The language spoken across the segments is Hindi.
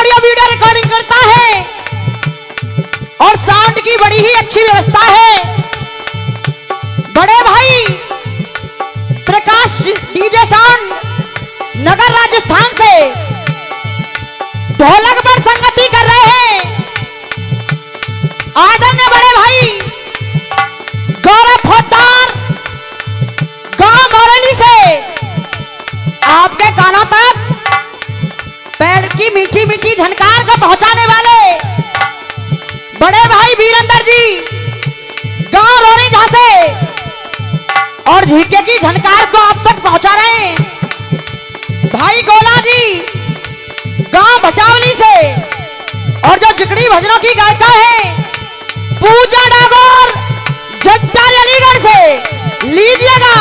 ऑडियो वीडियो रिकॉर्डिंग करता है और साउंड की बड़ी ही अच्छी व्यवस्था है। बड़े भाई प्रकाश डीजे साउंड नगर राजस्थान से ढोलक पर संगति कर रहे हैं। आदरणीय बड़े भाई गौरव फौजदार गांव मोरली से आपके कानों तक पेड़ की मीठी मीठी झनकार को पहुंचाने वाले बड़े भाई वीरेंद्र जी गांव रोरीझा से और झीके की झनकार को आप तक पहुंचा रहे हैं। भाई गोला जी गांव भटावली से और जो जिकड़ी भजनों की गायिका है पूजा डागोर जगदाल अलीगढ़ से लीजिएगा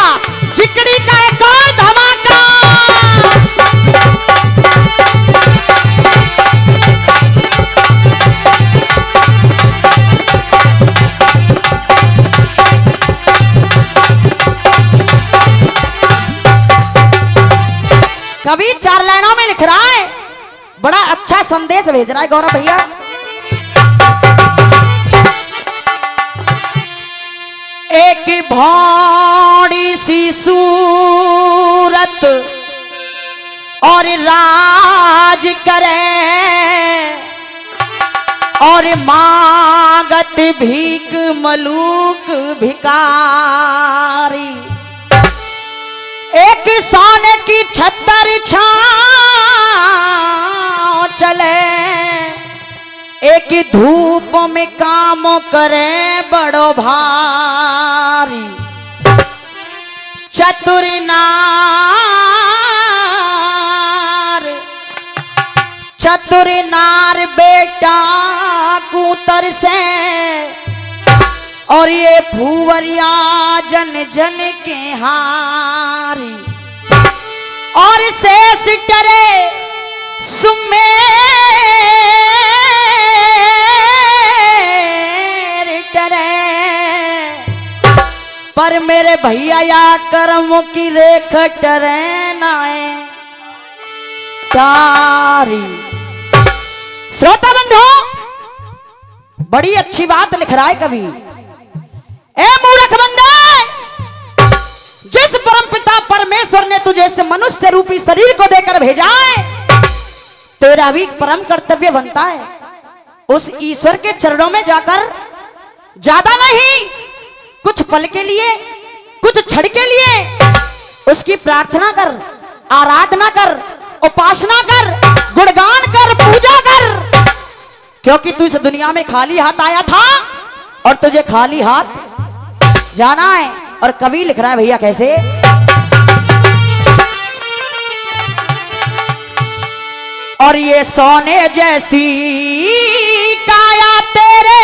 जिकड़ी का एक और धमाका। कवि 4 लाइनों में लिख रहा है, बड़ा अच्छा संदेश भेज रहा है गौरव भैया। एक भौड़ी सी सूरत और राज करे और मांगत भीख मलूक भिकारी। एक सोने की छतर छांव चले एक धूप में काम करे बड़ो भारी। चतुर नार बेटा कूतर से और ये फूवरिया जन जन के हारी। और शेष डरे सुमेर डरे पर मेरे भैया या कर्मों की रेख डरे नाए तारी। श्रोता बंधु बड़ी अच्छी बात लिख रहा है कवि। ए मूर्ख बंदे, जिस परमपिता परमेश्वर ने तुझे इस मनुष्य रूपी शरीर को देकर भेजा है, तेरा भी परम कर्तव्य बनता है उस ईश्वर के चरणों में जाकर ज्यादा नहीं कुछ पल के लिए कुछ क्षण के लिए उसकी प्रार्थना कर, आराधना कर, उपासना कर, गुणगान कर, पूजा कर। क्योंकि तू इस दुनिया में खाली हाथ आया था और तुझे खाली हाथ जाना है। और कवि लिख रहा है भैया कैसे, और ये सोने जैसी काया तेरे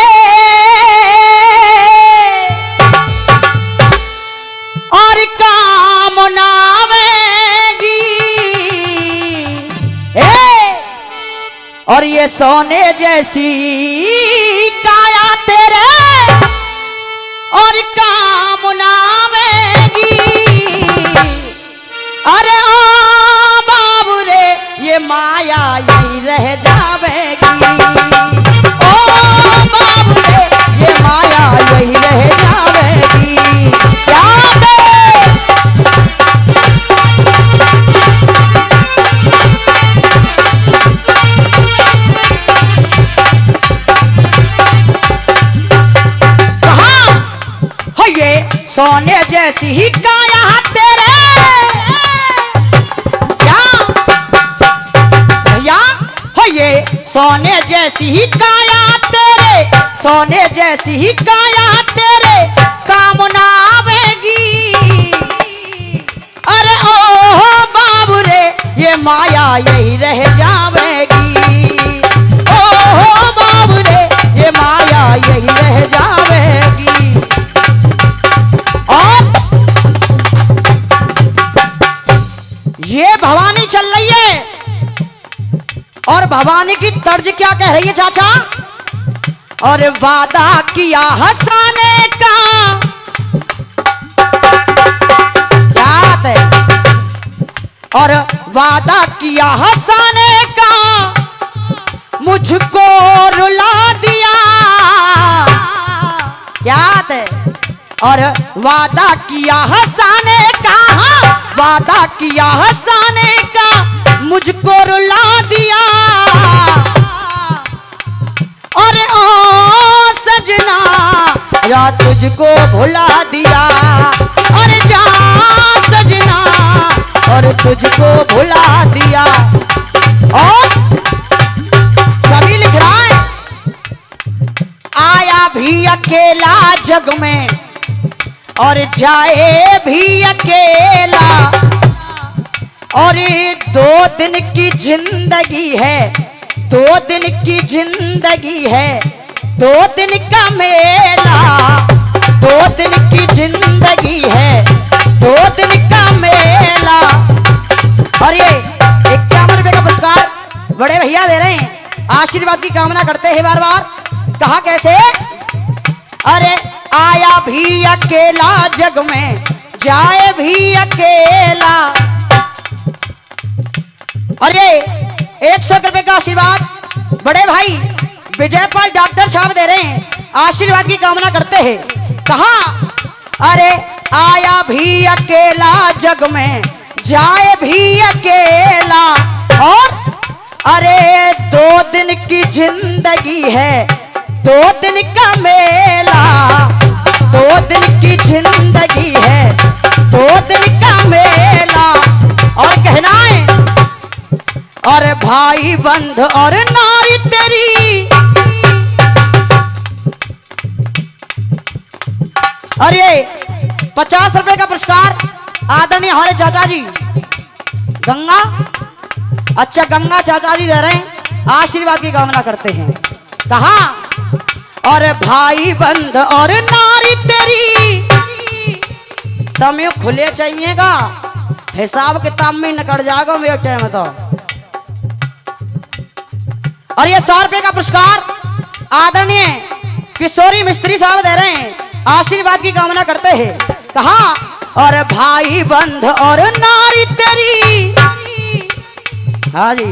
और काम नावेगी। और ये सोने जैसी काया तेरे और काम नावेगी। अरे ओ बाबू रे ये माया यही रह जावेगी। ओ बाबू रे ये माया यही रह जावेगी। क्या सोने जैसी ही काया तेरे क्या भैया हो ये सोने जैसी ही काया तेरे, सोने जैसी ही काया तेरे काम ना आवेगी। अरे ओ बाबू रे ये माया यही रह जावेगी। ओ बाबू रे ये माया यही रह जावेगी। और ये भवानी चल रही है और भवानी की तर्ज क्या कह रही है चाचा, और वादा किया हंसाने का क्या है, और वादा किया हंसाने का और वादा किया हंसाने का, वादा किया हंसाने का, मुझको रुला दिया। और ओ सजना या तुझको भुला दिया, और जा सजना और तुझको भुला दिया। और कवि लिख रहा है, आया भी अकेला जग में और जाए भी अकेला, और 2 दिन की जिंदगी है, 2 दिन की जिंदगी है, 2 दिन का मेला, 2 दिन की जिंदगी है, 2 दिन का मेला। और ये 51 रुपए का पुरस्कार बड़े भैया दे रहे हैं, आशीर्वाद की कामना करते हैं बार बार। कहा कैसे? अरे आया भी अकेला जग में, जाए भी अकेला। और ये 100 रुपए का आशीर्वाद बड़े भाई विजयपाल डॉक्टर साहब दे रहे हैं, आशीर्वाद की कामना करते हैं। कहा? अरे आया भी अकेला जग में, जाए भी अकेला, और अरे 2 दिन की जिंदगी है, 2 दिन का मेला, 2 दिन की जिंदगी है, 2 दिन का मेला। और कहना है, और भाई बंध और नारी तेरी, और ये 50 रुपए का पुरस्कार आदरणीय हमारे चाचा जी गंगा, अच्छा गंगा चाचा जी दे रहे हैं, आशीर्वाद की कामना करते हैं। कहा? और भाई बंध और नारी तेरी, तमें खुले चाहिएगा, हिसाब किताब में निकल जाएगा मेरे टाइम तो। और ये 100 रुपए का पुरस्कार आदरणीय किशोरी मिस्त्री साहब दे रहे हैं, आशीर्वाद की कामना करते हैं। कहा? और भाई बंध और नारी तेरी, हाँ जी।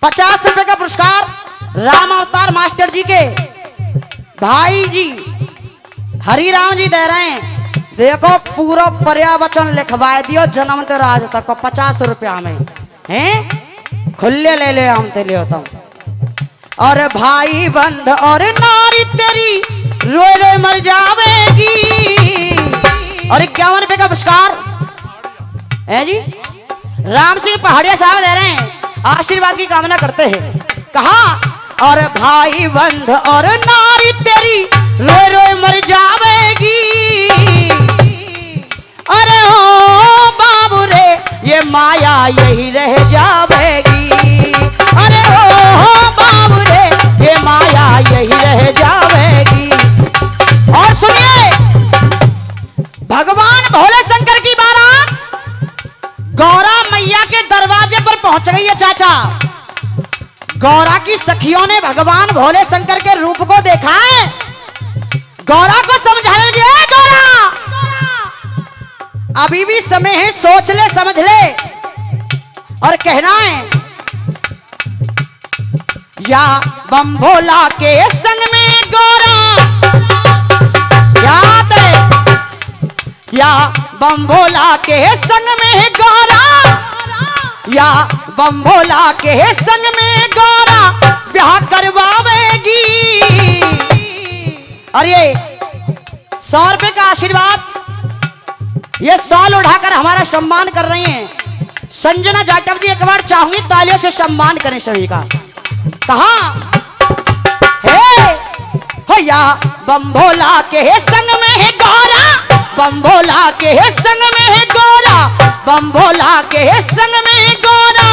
₹50 रुपए का पुरस्कार राम अवतार मास्टर जी के भाई जी हरिराम जी दे रहे हैं। देखो पूरा पर्यावचन लिखवाए दियो जन्म ते राज तक को 50 रुपया में हैं, खुले ले ले हम ते ले तुम। और भाई बंध और नारी तेरी, रोए रोए मर जावेगी। और 51 रुपए का पुरस्कार है जी राम सिंह पहाड़िया साहब दे रहे हैं, आशीर्वाद की कामना करते हैं। कहा? और भाई बंध और नारी तेरी, रोए रोए मर जावेगी। अरे ओ बाबू रे ये माया यही रह जावेगी। अरे ओ बाबू रे ये माया यही रह जावेगी। और सुनिए, भगवान भोले शंकर की बारात गौरा मैया के दरवाजे पर पहुंच गई है। चाचा, गौरा की सखियों ने भगवान भोले शंकर के रूप को देखा है। गौरा को समझाने लगे, गौरा अभी भी समय है, सोच ले समझ ले। और कहना है, या बम भोला के संग में गौरा, याद है, या बम भोला के संग में गौरा, या बम भोला के संग में गौरा ब्याह करवावेगी। और ये 100 रुपए का आशीर्वाद, ये साल उठाकर हमारा सम्मान कर रही हैं संजना जाटव जी। एक बार चाहूंगी तालियों से सम्मान करें सभी का। कहा? हे हो या बम भोला के संग में है गौरा, बम भोला के संग में है गौरा, बम भोला के संग में है गौरा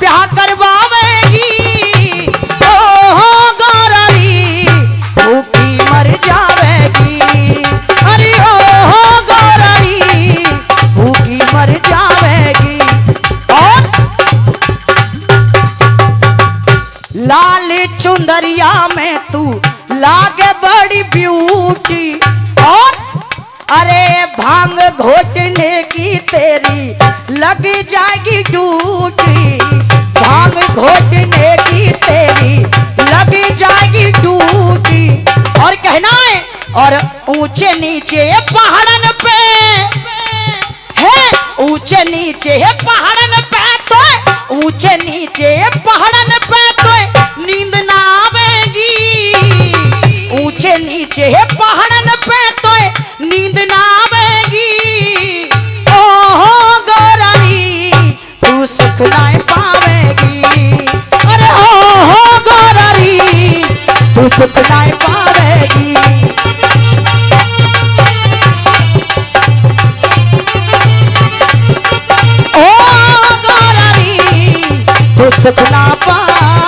ब्याह करवावेगी। ओ हो गौरारी भूखी मर जावेगी। अरे ओ हो गौरारी भूखी मर जावेगी। और लाल चुंदरिया में तू लागे बड़ी ब्यूटी। और अरे भांग घोटने की तेरी लग जाएगी ड्यूटी। भांग घोटने की तेरी लग जिंदगी जाएगी टूटी। और कहना है और ऊंचे नीचे पहाड़न पे है, ऊंचे नीचे पहाड़न पे तो ऊंचे नीचे पहाड़न पे तो नींद ना आवेगी। ऊंचे नीचे पहाड़न पे तो नींद ना आवेगी। ओहो गोरारी तू सुख ना पावेगी। अरे ओहो गोरारी तू सुख ना पावेगी। ओ गोरारी तू सुख ना पावेगी।